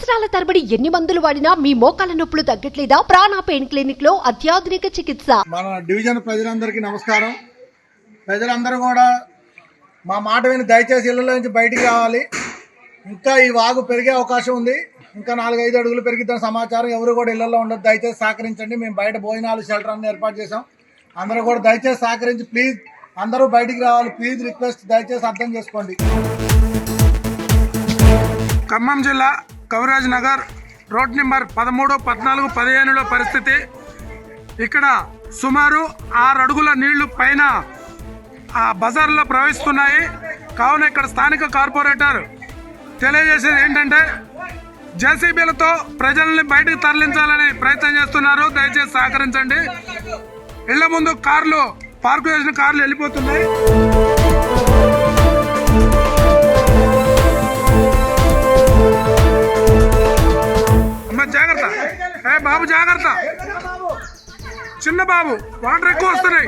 సంవత్సరాల తరబడి ఎన్ని మందులు వాడినా మీ మోకాల నొప్పులు తగ్గట్లేదా? ప్రాణ పెయిన్ క్లినిక్ లో అత్యాధునిక చికిత్స. మన డివిజన్ ప్రజలందరికీ నమస్కారం. ప్రజలందరూ కూడా మా మాట విని దయచేసి ఇళ్లలో నుంచి బయటికి రావాలి. ఇంకా ఈ వాగు పెరిగే అవకాశం ఉంది. ఇంకా 4-5 అడుగులు పెరిగిద్దాం సమాచారం. ఎవరు కూడా ఇళ్లలో ఉండదు. దయచేసి సహకరించండి. మేము బయట భోజనాలు షెల్టర్ అన్ని ఏర్పాటు చేసాం. అందరూ కూడా దయచేసి సహకరించి ప్లీజ్ అందరూ బయటికి రావాలి. ప్లీజ్ రిక్వెస్ట్, దయచేసి అర్థం చేసుకోండి. ఖమ్మం జిల్లా కవిరాజ్ నగర్ రోడ్ నెంబర్ 13, 14, 15లో పరిస్థితి. ఇక్కడ సుమారు 6 అడుగుల నీళ్లు పైన ఆ బజార్లో ప్రవహిస్తున్నాయి. కావున ఇక్కడ స్థానిక కార్పొరేటర్ తెలియజేసేది ఏంటంటే జేసీబీలతో ప్రజల్ని బయటకు తరలించాలని ప్రయత్నం చేస్తున్నారు. దయచేసి సహకరించండి. ఇళ్ల ముందు కార్లు పార్కు చేసిన కార్లు వెళ్ళిపోతున్నాయి. జాగ్రత్త, బాబు జాగ్రత్త, చిన్న బాబు, వాటర్ ఎక్కువ వస్తున్నాయి.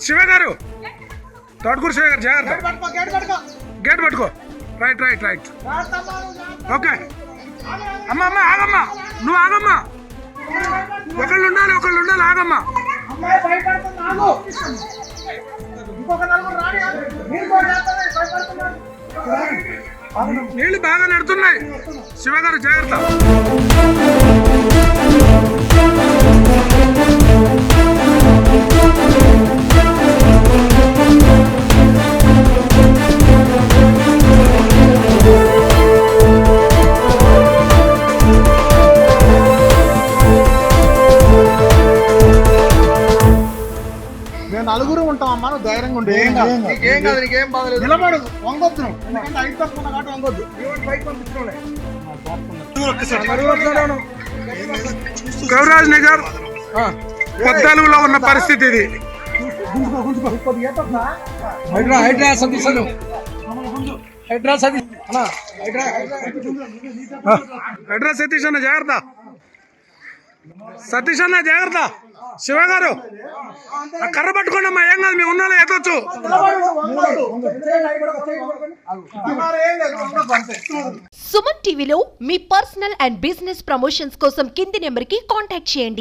శివ గారు, తోటకూరు శివ గారు జాగ్రత్త, గేట్ పట్టుకో. Right right right, okay. అమ్మ అమ్మ ఆగమ్మా, నువ్వు ఆగమ్మా, ఒకళ్ళు ఉండాలి, ఆగమ్మా. నీళ్లు బాగా నడుతున్నాయి. శివ గారు జాగ్రత్త. మేము నలుగురు ఉంటాం అమ్మా, నువ్వు ధైర్యంగా ఉండే. ఏం కాదు, నీకేం బాధలేదు. నిలబడు, వంగొద్దు. ఎందుకంటే ఐదు తక్కువ కాబట్టి వంగొద్దు. కవిరాజ్ నగర్ 14లో ఉన్న పరిస్థితి ఇది. హైడ్రా సతీష్ అన్న జాగ్రత్త, సతీష్ అన్న జాగ్రత్త. శివ గారు కర్ర పట్టుకోండి అమ్మా, ఏం కాదు, మేము ఉన్నాలో ఎత్తొచ్చు. సుమన్ టీవీలో మీ పర్సనల్ అండ్ బిజినెస్ ప్రమోషన్స్ కోసం కింది నెంబర్ కి కాంటాక్ట్ చేయండి.